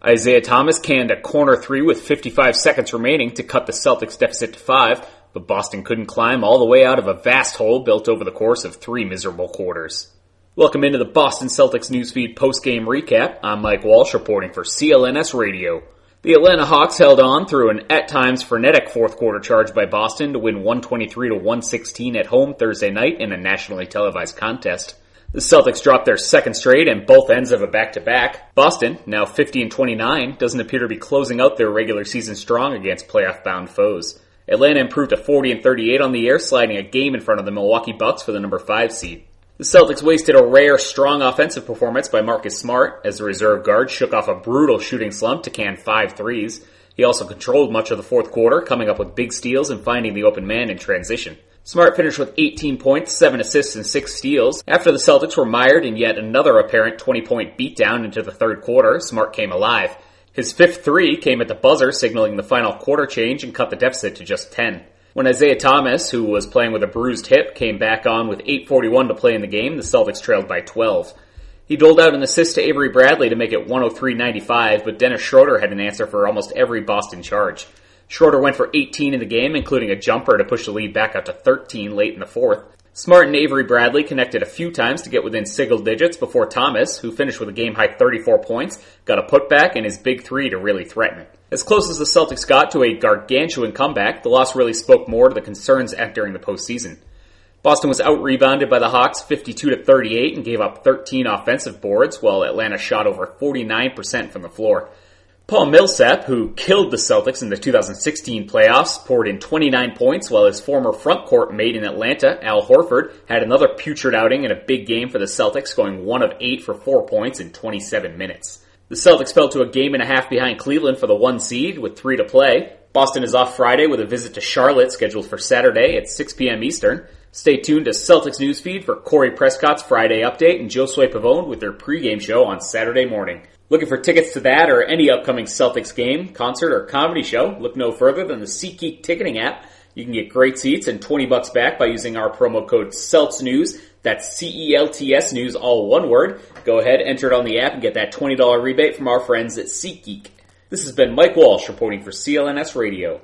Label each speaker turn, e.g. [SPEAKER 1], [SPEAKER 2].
[SPEAKER 1] Isaiah Thomas canned a corner three with 55 seconds remaining to cut the Celtics deficit to 5, but Boston couldn't climb all the way out of a vast hole built over the course of 3 miserable quarters. Welcome into the Boston Celtics newsfeed post-game recap. I'm Mike Walsh reporting for CLNS Radio. The Atlanta Hawks held on through an at times frenetic fourth quarter charge by Boston to win 123-116 at home Thursday night in a nationally televised contest. The Celtics dropped their second straight and both ends of a back-to-back. Boston, now 50-29, doesn't appear to be closing out their regular season strong against playoff-bound foes. Atlanta improved to 40-38 on the year, sliding a game in front of the Milwaukee Bucks for the number 5 seed. The Celtics wasted a rare, strong offensive performance by Marcus Smart as the reserve guard shook off a brutal shooting slump to can 5 threes. He also controlled much of the fourth quarter, coming up with big steals and finding the open man in transition. Smart finished with 18 points, 7 assists, and 6 steals. After the Celtics were mired in yet another apparent 20-point beatdown into the third quarter, Smart came alive. His fifth three came at the buzzer, signaling the final quarter change and cut the deficit to just 10. When Isaiah Thomas, who was playing with a bruised hip, came back on with 8:41 to play in the game, the Celtics trailed by 12. He doled out an assist to Avery Bradley to make it 103-95, but Dennis Schroeder had an answer for almost every Boston charge. Schroeder went for 18 in the game, including a jumper to push the lead back up to 13 late in the fourth. Smart and Avery Bradley connected a few times to get within single digits before Thomas, who finished with a game-high 34 points, got a putback and his big three to really threaten. As close as the Celtics got to a gargantuan comeback, the loss really spoke more to the concerns during the postseason. Boston was out-rebounded by the Hawks 52-38 and gave up 13 offensive boards, while Atlanta shot over 49% from the floor. Paul Millsap, who killed the Celtics in the 2016 playoffs, poured in 29 points, while his former frontcourt mate in Atlanta, Al Horford, had another putrid outing in a big game for the Celtics, going 1 of 8 for 4 points in 27 minutes. The Celtics fell to a game and a half behind Cleveland for the 1 seed, with 3 to play. Boston is off Friday with a visit to Charlotte scheduled for Saturday at 6 p.m. Eastern. Stay tuned to Celtics Newsfeed for Corey Prescott's Friday update and Josue Pavone with their pregame show on Saturday morning. Looking for tickets to that or any upcoming Celtics game, concert, or comedy show? Look no further than the SeatGeek ticketing app. You can get great seats and $20 back by using our promo code CELTSNEWS. That's CELTS News, all one word. Go ahead, enter it on the app, and get that $20 rebate from our friends at SeatGeek. This has been Mike Walsh reporting for CLNS Radio.